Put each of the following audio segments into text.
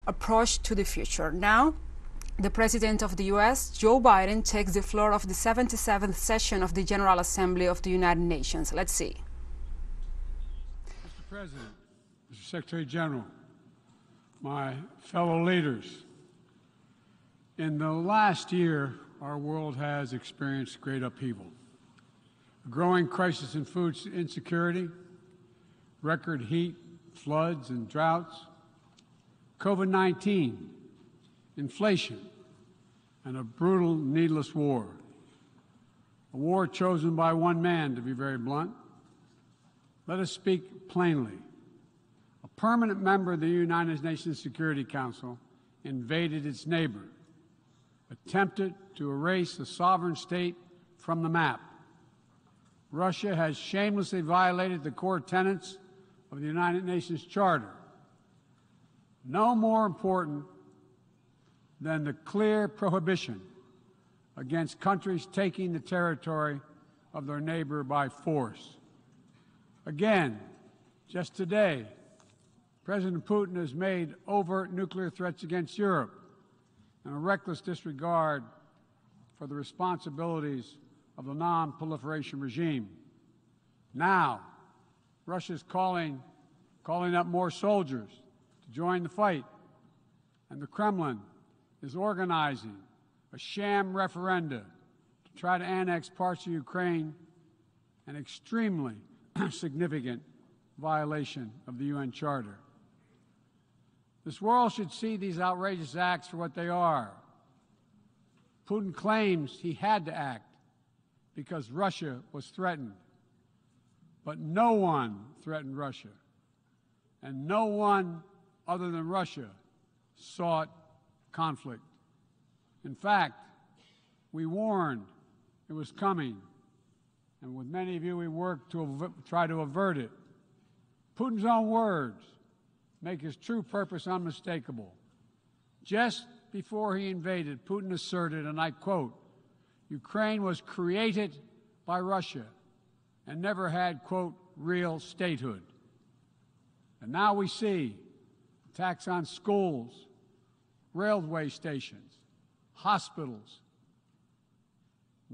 approach to the future. Now, the President of the U.S., Joe Biden, takes the floor of the 77th session of the General Assembly of the United Nations. Let's see. Mr. President, Mr. Secretary General, my fellow leaders, in the last year, our world has experienced great upheaval. A growing crisis in food insecurity, record heat, floods, and droughts, COVID-19, inflation, and a brutal, needless war. A war chosen by one man, to be very blunt. Let us speak plainly. A permanent member of the United Nations Security Council invaded its neighbor, attempted to erase a sovereign state from the map. Russia has shamelessly violated the core tenets of the United Nations Charter. No more important than the clear prohibition against countries taking the territory of their neighbor by force. Again, just today, President Putin has made overt nuclear threats against Europe and a reckless disregard for the responsibilities of the non-proliferation regime. Now, Russia's calling up more soldiers to join the fight, and the Kremlin is organizing a sham referenda to try to annex parts of Ukraine, an extremely significant violation of the UN Charter. This world should see these outrageous acts for what they are. Putin claims he had to act because Russia was threatened. But no one threatened Russia, and no one other than Russia sought conflict. In fact, we warned it was coming, and with many of you we worked to try to avert it. Putin's own words make his true purpose unmistakable. Just before he invaded, Putin asserted, and I quote, "Ukraine was created by Russia and never had, quote, real statehood." And now we see attacks on schools, railway stations, hospitals,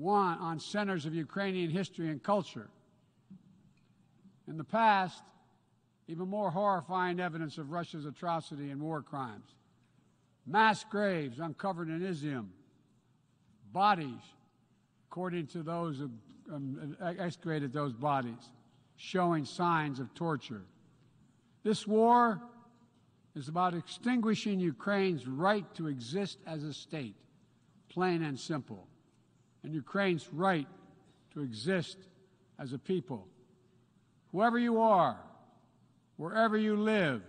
on centers of Ukrainian history and culture. In the past, even more horrifying evidence of Russia's atrocity and war crimes. Mass graves uncovered in Izium, bodies, according to those who excavated those bodies, showing signs of torture. This war is about extinguishing Ukraine's right to exist as a state, plain and simple, and Ukraine's right to exist as a people. Whoever you are, wherever you live,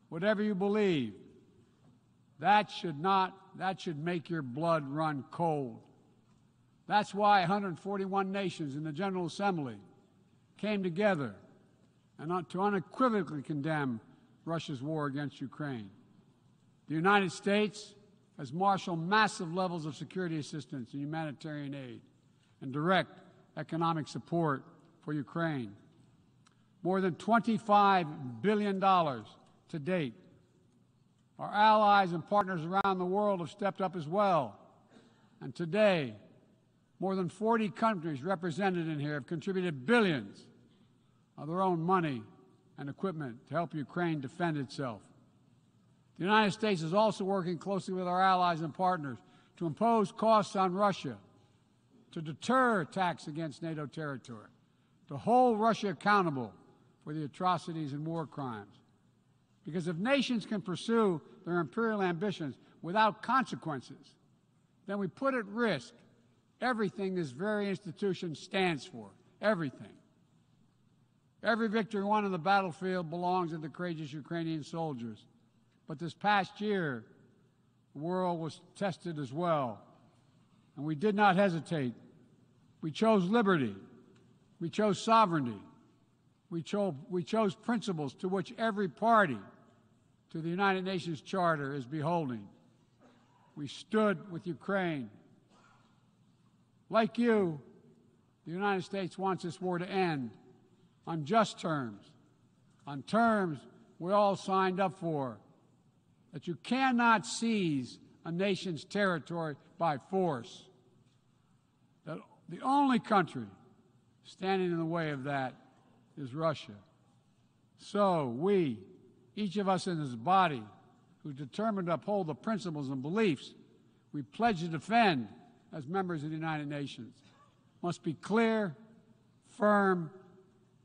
whatever you believe, that should make your blood run cold. That's why 141 nations in the General Assembly came together and to unequivocally condemn Russia's war against Ukraine. The United States has marshaled massive levels of security assistance and humanitarian aid and direct economic support for Ukraine. More than $25 billion to date. Our allies and partners around the world have stepped up as well. And today, more than 40 countries represented in here have contributed billions of their own money and equipment to help Ukraine defend itself. The United States is also working closely with our allies and partners to impose costs on Russia, to deter attacks against NATO territory, to hold Russia accountable for the atrocities and war crimes. Because if nations can pursue their imperial ambitions without consequences, then we put at risk everything this very institution stands for, everything. Every victory won on the battlefield belongs to the courageous Ukrainian soldiers. But this past year, the world was tested as well. And we did not hesitate. We chose liberty. We chose sovereignty. We chose principles to which every party to the United Nations Charter is beholding. We stood with Ukraine. Like you, the United States wants this war to end on just terms, on terms we all signed up for. that you cannot seize a nation's territory by force, that the only country standing in the way of that is Russia. So we, each of us in this body, who's determined to uphold the principles and beliefs we pledge to defend as members of the United Nations, must be clear, firm,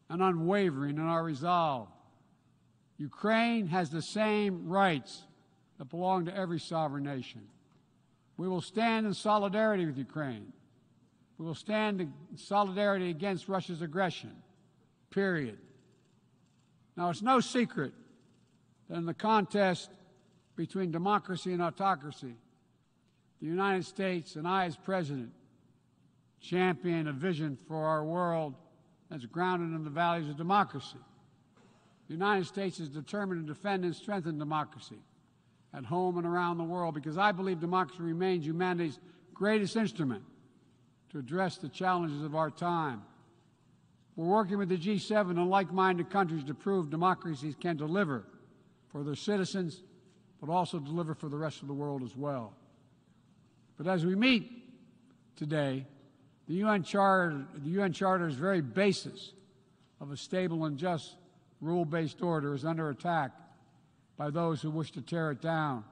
and unwavering in our resolve. Ukraine has the same rights that belong to every sovereign nation. We will stand in solidarity with Ukraine. We will stand in solidarity against Russia's aggression, period. Now, it's no secret that in the contest between democracy and autocracy, the United States and I, as President, champion a vision for our world that's grounded in the values of democracy. The United States is determined to defend and strengthen democracy at home and around the world, because I believe democracy remains humanity's greatest instrument to address the challenges of our time. We're working with the G7 and like-minded countries to prove democracies can deliver for their citizens, but also deliver for the rest of the world as well. But as we meet today, the UN Charter's very basis of a stable and just rule-based order is under attack by those who wish to tear it down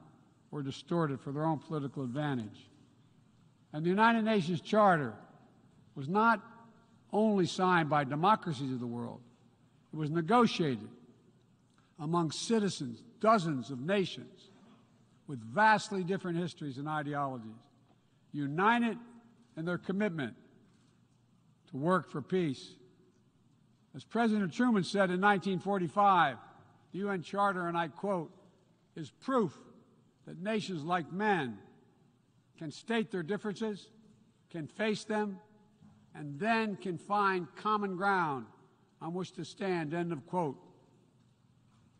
or distort it for their own political advantage. And the United Nations Charter was not only signed by democracies of the world, it was negotiated among citizens, dozens of nations with vastly different histories and ideologies, united in their commitment to work for peace. As President Truman said in 1945, the UN Charter, and I quote, is proof that nations like men can state their differences, can face them, and then can find common ground on which to stand, end of quote.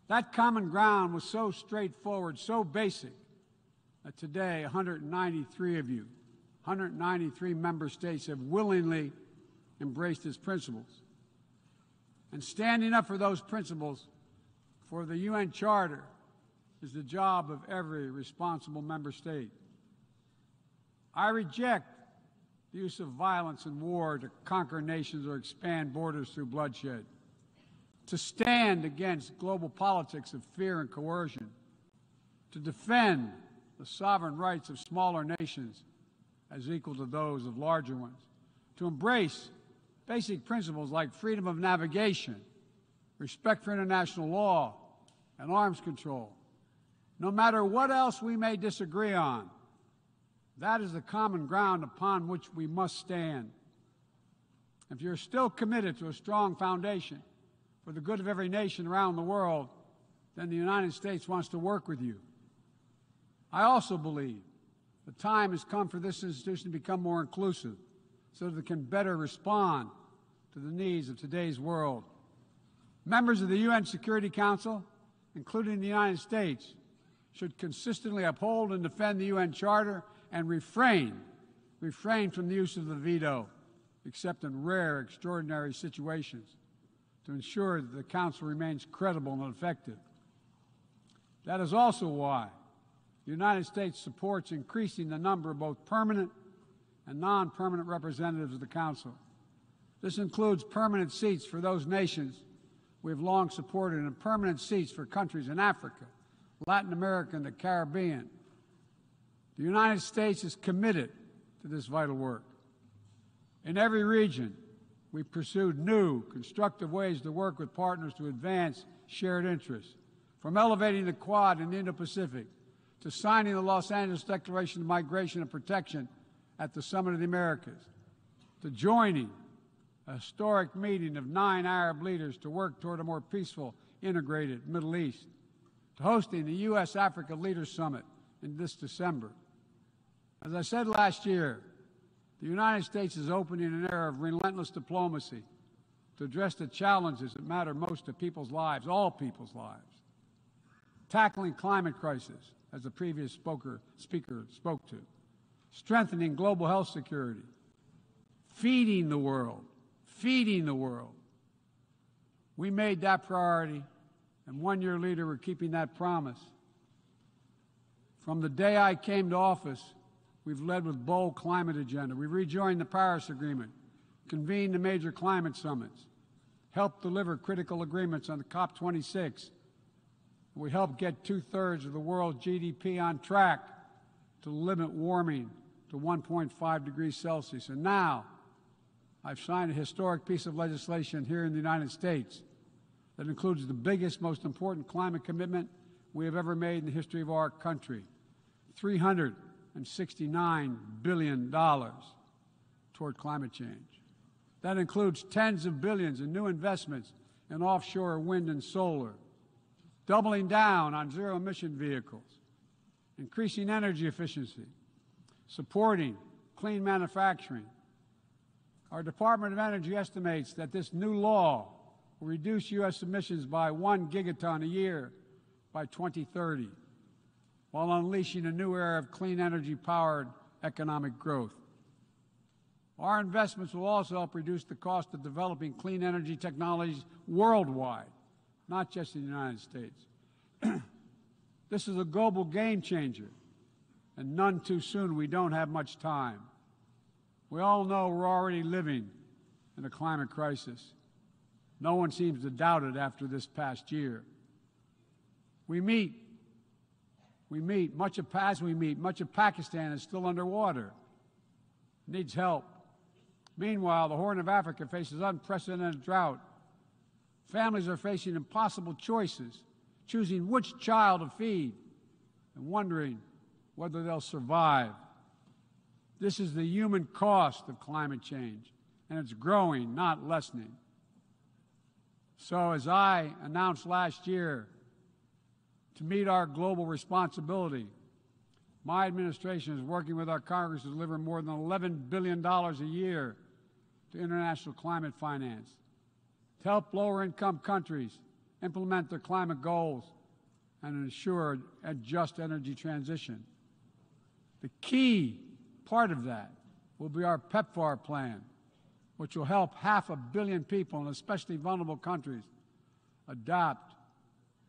That common ground was so straightforward, so basic, that today 193 of you, 193 member states have willingly embraced its principles. And standing up for those principles for the UN Charter is the job of every responsible member state. I reject the use of violence and war to conquer nations or expand borders through bloodshed, to stand against global politics of fear and coercion, to defend the sovereign rights of smaller nations as equal to those of larger ones, to embrace basic principles like freedom of navigation, respect for international law, and arms control. No matter what else we may disagree on, that is the common ground upon which we must stand. If you're still committed to a strong foundation for the good of every nation around the world, then the United States wants to work with you. I also believe the time has come for this institution to become more inclusive so that it can better respond to the needs of today's world. Members of the UN Security Council, including the United States, should consistently uphold and defend the UN Charter and refrain from the use of the veto, except in rare, extraordinary situations, to ensure that the Council remains credible and effective. That is also why the United States supports increasing the number of both permanent and non-permanent representatives of the Council. This includes permanent seats for those nations we have long supported and permanent seats for countries in Africa, Latin America, and the Caribbean. The United States is committed to this vital work. In every region, we pursued new, constructive ways to work with partners to advance shared interests, from elevating the Quad in the Indo-Pacific to signing the Los Angeles Declaration of Migration and Protection at the Summit of the Americas, to joining a historic meeting of 9 Arab leaders to work toward a more peaceful, integrated Middle East, to hosting the U.S.-Africa Leaders Summit in this December. As I said last year, the United States is opening an era of relentless diplomacy to address the challenges that matter most to people's lives, all people's lives. Tackling climate crisis, as the previous speaker spoke to, strengthening global health security, feeding the world. We made that priority, and 1 year later we're keeping that promise. From the day I came to office, we've led with bold climate agenda. We've rejoined the Paris Agreement, convened the major climate summits, helped deliver critical agreements on the COP26. We helped get 2/3 of the world's GDP on track to limit warming to 1.5 degrees Celsius. And now, I've signed a historic piece of legislation here in the United States that includes the biggest, most important climate commitment we have ever made in the history of our country, $369 billion toward climate change. That includes tens of billions in new investments in offshore wind and solar, doubling down on zero-emission vehicles, increasing energy efficiency, supporting clean manufacturing. Our Department of Energy estimates that this new law will reduce U.S. emissions by 1 gigaton a year by 2030, while unleashing a new era of clean energy-powered economic growth. Our investments will also help reduce the cost of developing clean energy technologies worldwide, not just in the United States. This is a global game changer, and none too soon. We don't have much time. We all know we're already living in a climate crisis. No one seems to doubt it after this past year. We meet. Much of Pakistan is still underwater, needs help. Meanwhile, the Horn of Africa faces unprecedented drought. Families are facing impossible choices, choosing which child to feed and wondering whether they'll survive. This is the human cost of climate change, and it's growing, not lessening. So, as I announced last year, to meet our global responsibility, my administration is working with our Congress to deliver more than $11 billion a year to international climate finance, to help lower-income countries implement their climate goals and ensure a just energy transition. The key part of that will be our PEPFAR plan, which will help 500 million people in especially vulnerable countries adapt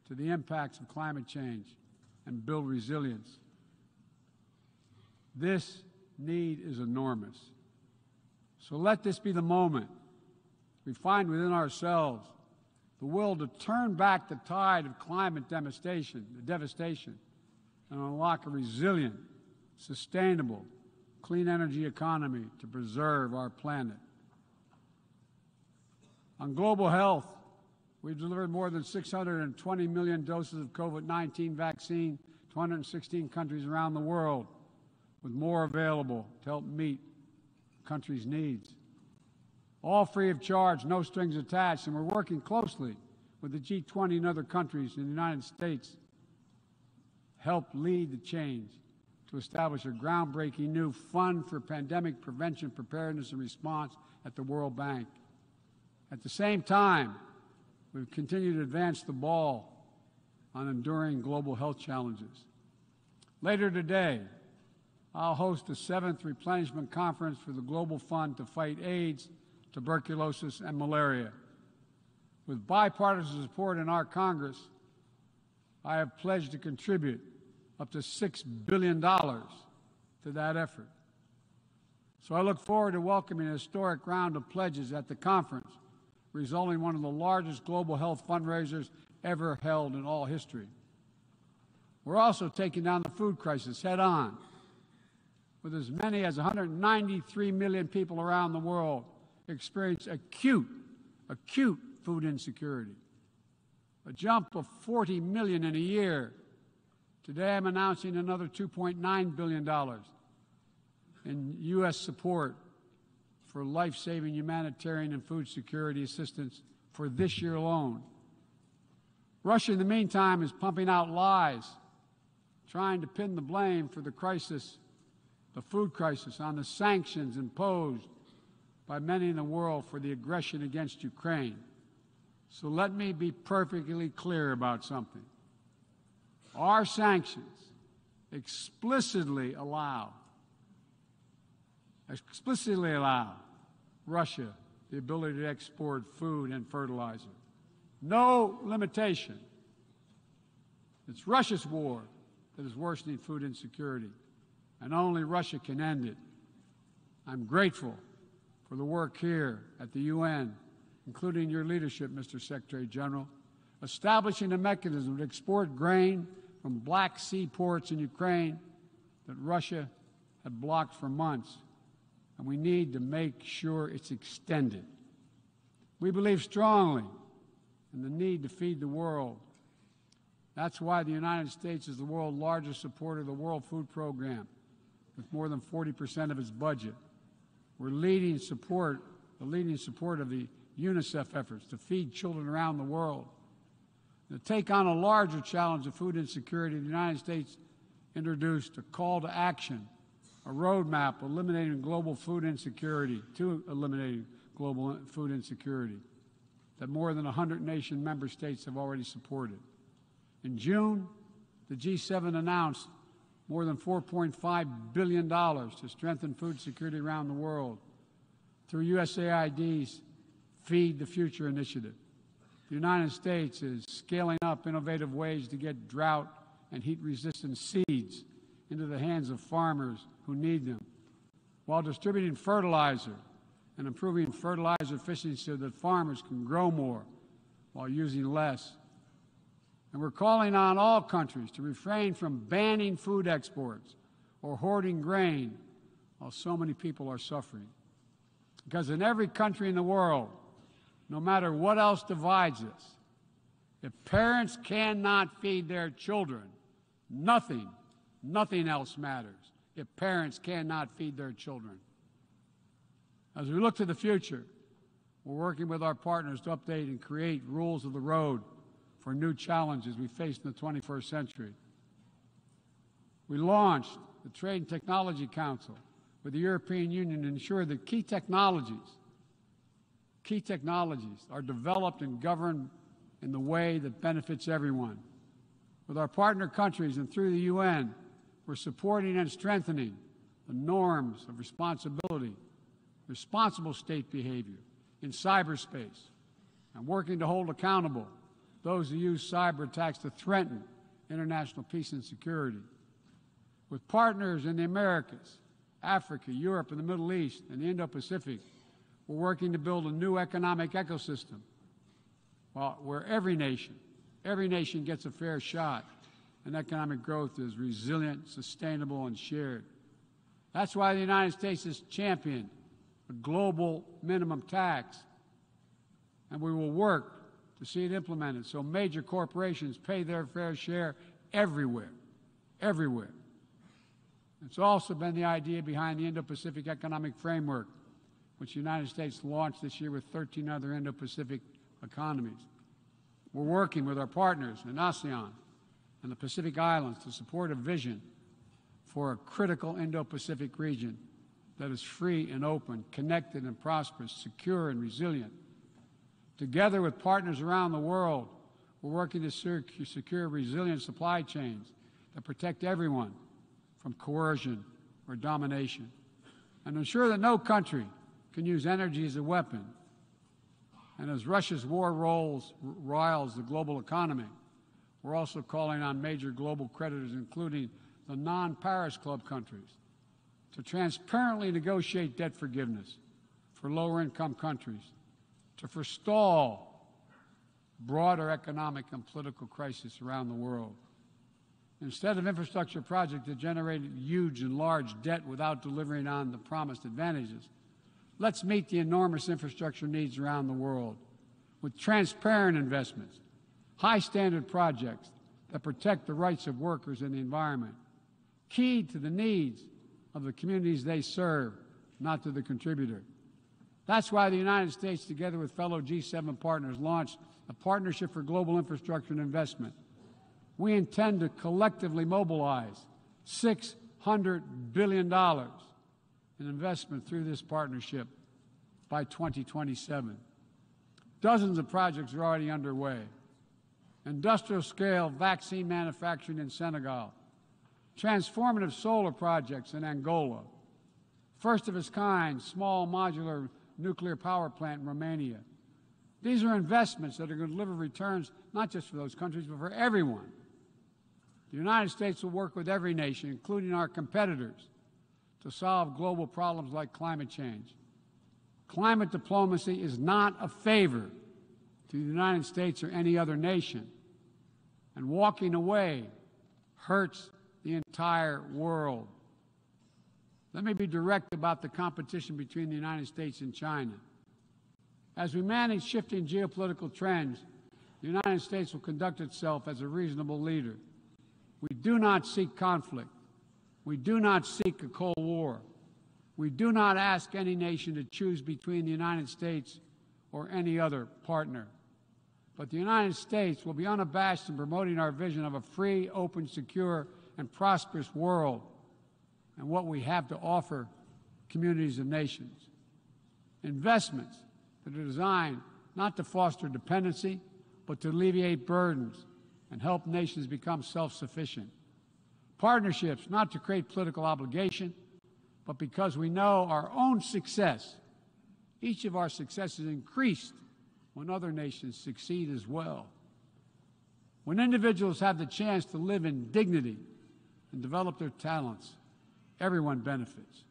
to the impacts of climate change and build resilience. This need is enormous. So let this be the moment we find within ourselves the will to turn back the tide of climate devastation, and unlock a resilient, sustainable, clean energy economy to preserve our planet. On global health, we've delivered more than 620 million doses of COVID-19 vaccine to 116 countries around the world, with more available to help meet countries' needs. All free of charge, no strings attached, and we're working closely with the G20 and other countries in the United States help lead the change to establish a groundbreaking new fund for pandemic prevention, preparedness, and response at the World Bank. At the same time, we've continued to advance the ball on enduring global health challenges. Later today, I'll host the 7th Replenishment Conference for the Global Fund to fight AIDS, tuberculosis, and malaria. With bipartisan support in our Congress, I have pledged to contribute up to $6 billion to that effort. So I look forward to welcoming a historic round of pledges at the conference, resulting in one of the largest global health fundraisers ever held in all history. We're also taking down the food crisis head on, with as many as 193 million people around the world experience acute food insecurity, a jump of 40 million in a year. Today I'm announcing another $2.9 billion in U.S. support for life-saving humanitarian and food security assistance for this year alone. Russia, in the meantime, is pumping out lies, trying to pin the blame for the crisis, the food crisis, on the sanctions imposed by many in the world for the aggression against Ukraine. So let me be perfectly clear about something. Our sanctions explicitly allow Russia the ability to export food and fertilizer. No limitation. It's Russia's war. that is worsening food insecurity, and only Russia can end it. I'm grateful for the work here at the UN, including your leadership, Mr. Secretary General, establishing a mechanism to export grain from Black Sea ports in Ukraine that Russia had blocked for months, and we need to make sure it's extended. We believe strongly in the need to feed the world. That's why the United States is the world's largest supporter of the World Food Program, with more than 40% of its budget. We're the leading support of the UNICEF efforts to feed children around the world. To take on a larger challenge of food insecurity, the United States introduced a call to action, a roadmap eliminating global food insecurity, that more than 100 nation member states have already supported. In June, the G7 announced more than $4.5 billion to strengthen food security around the world through USAID's Feed the Future initiative. The United States is scaling up innovative ways to get drought and heat-resistant seeds into the hands of farmers who need them, while distributing fertilizer and improving fertilizer efficiency so that farmers can grow more while using less. And we're calling on all countries to refrain from banning food exports or hoarding grain while so many people are suffering. Because in every country in the world, no matter what else divides us, if parents cannot feed their children, nothing else matters if parents cannot feed their children. As we look to the future, we're working with our partners to update and create rules of the road for new challenges we face in the 21st century. We launched the Trade and Technology Council with the European Union to ensure that key technologies are developed and governed in the way that benefits everyone. With our partner countries and through the UN, we're supporting and strengthening the norms of responsible state behavior in cyberspace, and working to hold accountable those who use cyber attacks to threaten international peace and security. With partners in the Americas, Africa, Europe, and the Middle East, and the Indo-Pacific, we're working to build a new economic ecosystem where every nation gets a fair shot, and economic growth is resilient, sustainable, and shared. That's why the United States has championed a global minimum tax, and we will work to see it implemented so major corporations pay their fair share everywhere. It's also been the idea behind the Indo-Pacific Economic Framework, which the United States launched this year with 13 other Indo-Pacific economies. We're working with our partners in ASEAN and the Pacific Islands to support a vision for a critical Indo-Pacific region that is free and open, connected and prosperous, secure and resilient. Together with partners around the world, we're working to secure resilient supply chains that protect everyone from coercion or domination, and ensure that no country can use energy as a weapon. And as Russia's war riles the global economy, we're also calling on major global creditors, including the non-Paris Club countries, to transparently negotiate debt forgiveness for lower-income countries, to forestall broader economic and political crisis around the world. Instead of infrastructure projects that generated huge and large debt without delivering on the promised advantages, let's meet the enormous infrastructure needs around the world with transparent investments, high-standard projects that protect the rights of workers and the environment, keyed to the needs of the communities they serve, not to the contributor. That's why the United States, together with fellow G7 partners, launched a Partnership for Global Infrastructure and Investment. We intend to collectively mobilize $600 billion in investment through this partnership by 2027. Dozens of projects are already underway. Industrial-scale vaccine manufacturing in Senegal, transformative solar projects in Angola, first-of-its-kind small modular nuclear power plant in Romania. These are investments that are going to deliver returns not just for those countries, but for everyone. The United States will work with every nation, including our competitors, to solve global problems like climate change. Climate diplomacy is not a favor to the United States or any other nation, and walking away hurts the entire world. Let me be direct about the competition between the United States and China. As we manage shifting geopolitical trends, the United States will conduct itself as a reasonable leader. We do not seek conflict. We do not seek a Cold War. We do not ask any nation to choose between the United States or any other partner. But the United States will be unabashed in promoting our vision of a free, open, secure, and prosperous world and what we have to offer communities of nations. Investments that are designed not to foster dependency, but to alleviate burdens and help nations become self-sufficient. Partnerships not to create political obligation, but because we know our own success. Each of our successes increased when other nations succeed as well. When individuals have the chance to live in dignity and develop their talents, everyone benefits.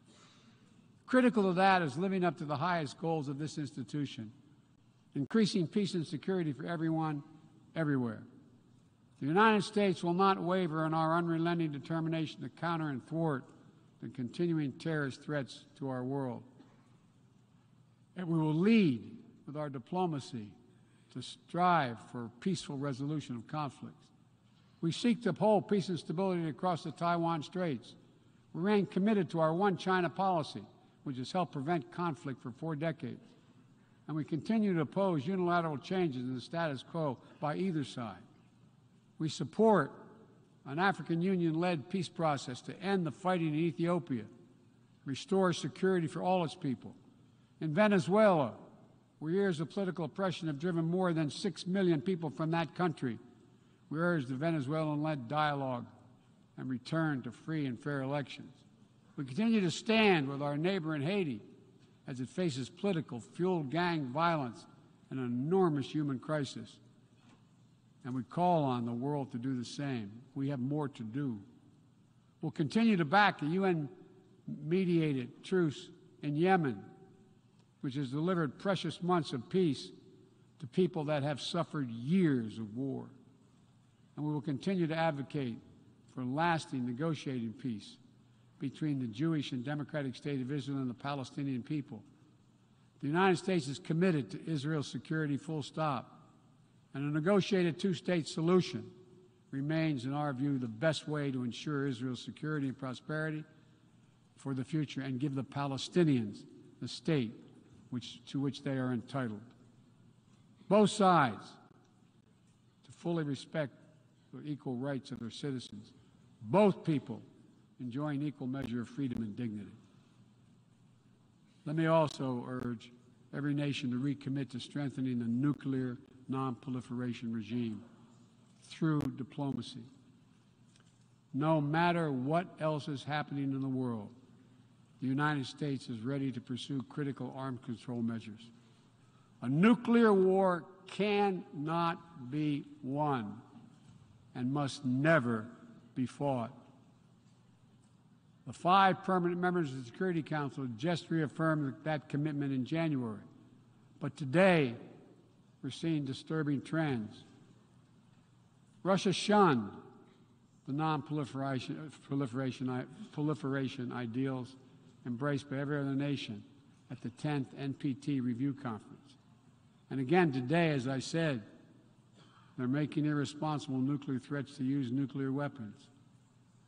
Critical to that is living up to the highest goals of this institution, increasing peace and security for everyone, everywhere. The United States will not waver in our unrelenting determination to counter and thwart the continuing terrorist threats to our world. And we will lead with our diplomacy to strive for peaceful resolution of conflicts. We seek to uphold peace and stability across the Taiwan Straits. We remain committed to our one China policy, which has helped prevent conflict for 4 decades. And we continue to oppose unilateral changes in the status quo by either side. We support an African Union-led peace process to end the fighting in Ethiopia, restore security for all its people. In Venezuela, where years of political oppression have driven more than 6 million people from that country, we urge the Venezuelan-led dialogue and return to free and fair elections. We continue to stand with our neighbor in Haiti as it faces political, fueled gang violence and an enormous human crisis. And we call on the world to do the same. We have more to do. We'll continue to back the UN-mediated truce in Yemen, which has delivered precious months of peace to people that have suffered years of war. And we will continue to advocate for lasting negotiating peace between the Jewish and Democratic State of Israel and the Palestinian people. The United States is committed to Israel's security, full stop. And a negotiated two-state solution remains, in our view, the best way to ensure Israel's security and prosperity for the future and give the Palestinians the state to which they are entitled. Both sides to fully respect the equal rights of their citizens. Both people enjoying equal measure of freedom and dignity. Let me also urge every nation to recommit to strengthening the nuclear non-proliferation regime through diplomacy. No matter what else is happening in the world, the United States is ready to pursue critical arms control measures. A nuclear war cannot be won and must never be fought. The 5 permanent members of the Security Council just reaffirmed that commitment in January. But today, we're seeing disturbing trends. Russia shunned the non-proliferation ideals embraced by every other nation at the 10th NPT Review Conference. And again today, as I said, they're making irresponsible nuclear threats to use nuclear weapons.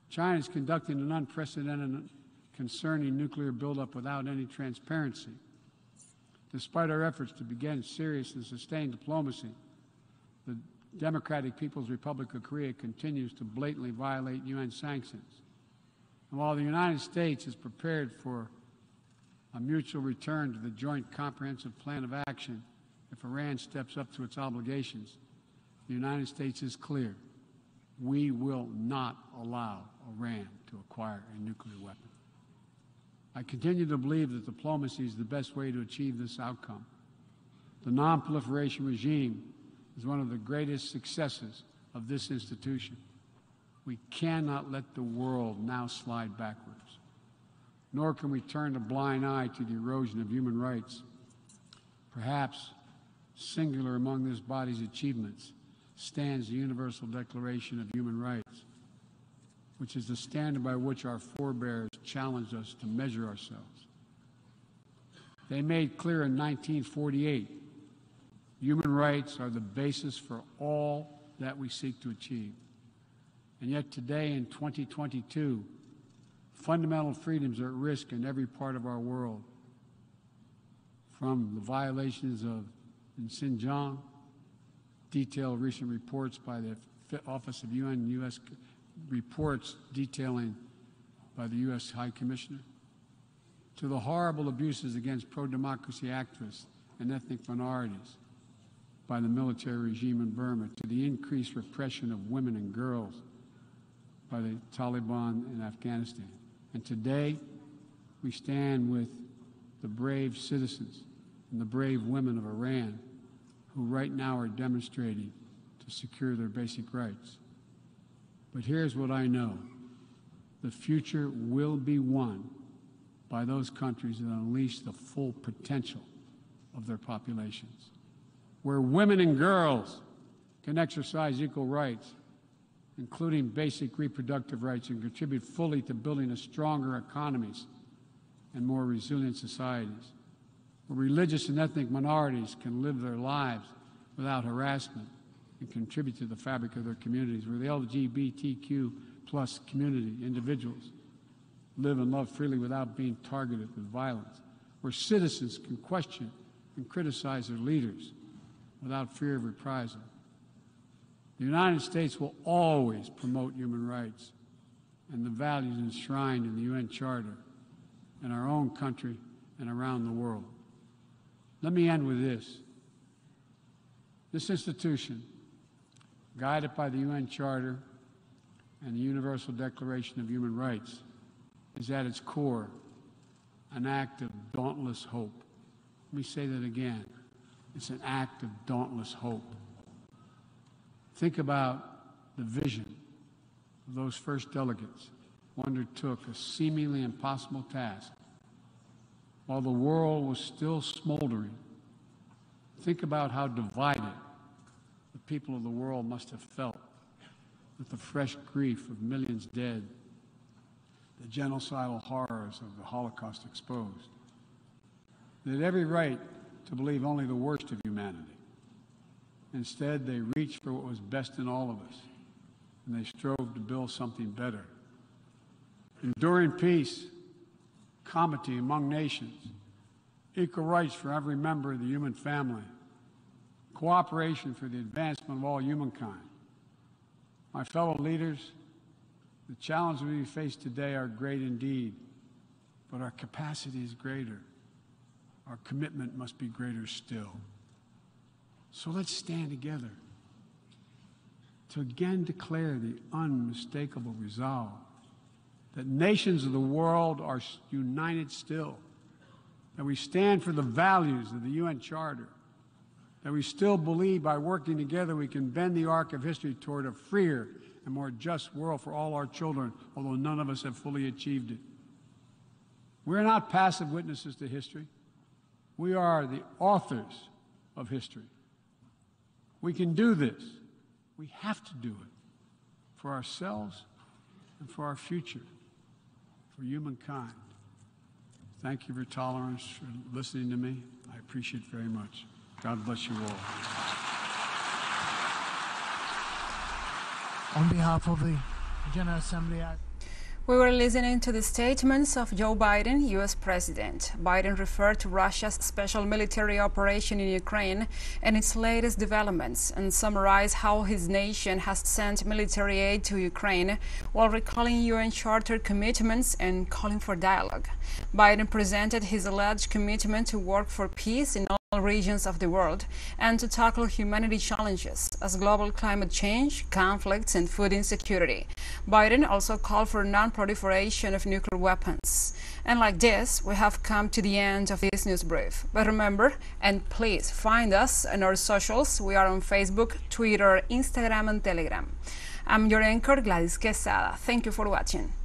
China is conducting an unprecedented, concerning nuclear buildup without any transparency. Despite our efforts to begin serious and sustained diplomacy, the Democratic People's Republic of Korea continues to blatantly violate UN sanctions. And while the United States is prepared for a mutual return to the Joint Comprehensive Plan of Action if Iran steps up to its obligations, the United States is clear. We will not allow Iran to acquire a nuclear weapon. I continue to believe that diplomacy is the best way to achieve this outcome. The non-proliferation regime is one of the greatest successes of this institution. We cannot let the world now slide backwards, nor can we turn a blind eye to the erosion of human rights. Perhaps singular among this body's achievements stands the Universal Declaration of Human Rights, which is the standard by which our forebears challenged us to measure ourselves. They made clear in 1948, human rights are the basis for all that we seek to achieve. And yet today, in 2022, fundamental freedoms are at risk in every part of our world, from the violations in Xinjiang, detailed recent reports by the Office of UN and U.S. reports detailing by the U.S. High Commissioner, to the horrible abuses against pro-democracy activists and ethnic minorities by the military regime in Burma, to the increased repression of women and girls by the Taliban in Afghanistan. And today, we stand with the brave citizens and the brave women of Iran who right now are demonstrating to secure their basic rights. But here's what I know. The future will be won by those countries that unleash the full potential of their populations, where women and girls can exercise equal rights, including basic reproductive rights, and contribute fully to building a stronger economies and more resilient societies, where religious and ethnic minorities can live their lives without harassment and contribute to the fabric of their communities, where the LGBTQ plus community, individuals, live and love freely without being targeted with violence, where citizens can question and criticize their leaders without fear of reprisal. The United States will always promote human rights and the values enshrined in the UN Charter in our own country and around the world. Let me end with this. This institution, guided by the UN Charter and the Universal Declaration of Human Rights, is at its core an act of dauntless hope. Let me say that again. It's an act of dauntless hope. Think about the vision of those first delegates who undertook a seemingly impossible task while the world was still smoldering. Think about how divided the people of the world must have felt with the fresh grief of millions dead, the genocidal horrors of the Holocaust exposed. They had every right to believe only the worst of humanity. Instead, they reached for what was best in all of us, and they strove to build something better. Enduring peace, comity among nations, equal rights for every member of the human family, cooperation for the advancement of all humankind. My fellow leaders, the challenges we face today are great indeed, but our capacity is greater. Our commitment must be greater still. So let's stand together to again declare the unmistakable resolve that nations of the world are united still, that we stand for the values of the UN Charter, that we still believe by working together we can bend the arc of history toward a freer and more just world for all our children, although none of us have fully achieved it. We're not passive witnesses to history. We are the authors of history. We can do this. We have to do it for ourselves and for our future, for humankind. Thank you for your tolerance, for listening to me. I appreciate it very much. God bless you all. On behalf of the General Assembly, We were listening to the statements of Joe Biden, U.S. President. Biden referred to Russia's special military operation in Ukraine and its latest developments, and summarized how his nation has sent military aid to Ukraine while recalling UN Charter commitments and calling for dialogue. Biden presented his alleged commitment to work for peace in all regions of the world and to tackle humanity challenges as global climate change, conflicts, and food insecurity. Biden also called for non-proliferation of nuclear weapons. And like this, we have come to the end of this news brief. But remember, and please find us on our socials. We are on Facebook, Twitter, Instagram, and Telegram. I'm your anchor, Gladys Quesada. Thank you for watching.